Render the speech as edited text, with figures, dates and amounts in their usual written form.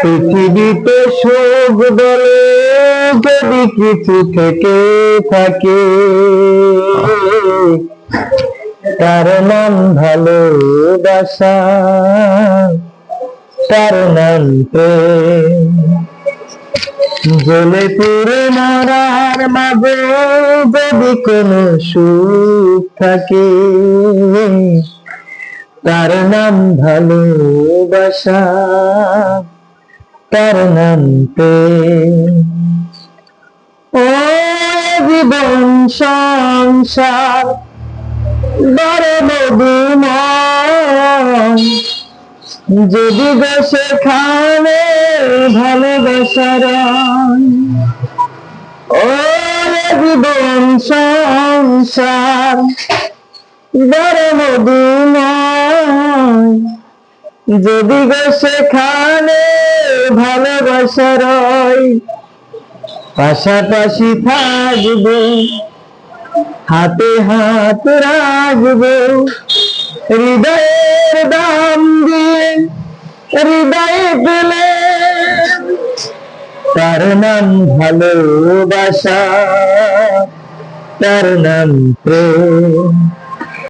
পৃথিবীতে সুখ বলে যদি কিছু থেকে থাকে, তার নাম ভালোবাসা, তার নাম প্রেম। জ্বলে পুড়ে মরার মাঝে যদি কোনো সুখ থাকে, তার নাম ভালোবাসা, তার নাম প্রেম। ও জীবন সংসার বড় মধুময়, যদি গো সেখানে ভালোবাসার। ও জীবন সংসার বড় মধুময়, যদি গো সেখানে ভালোবাসার। পাশাপাশি থাকবো, হাতে হাত রাখবো, হৃদয়ের দাম দিয়ে হৃদয়ে পেলে, তার নাম ভালোবাসা, তার নাম প্রেম।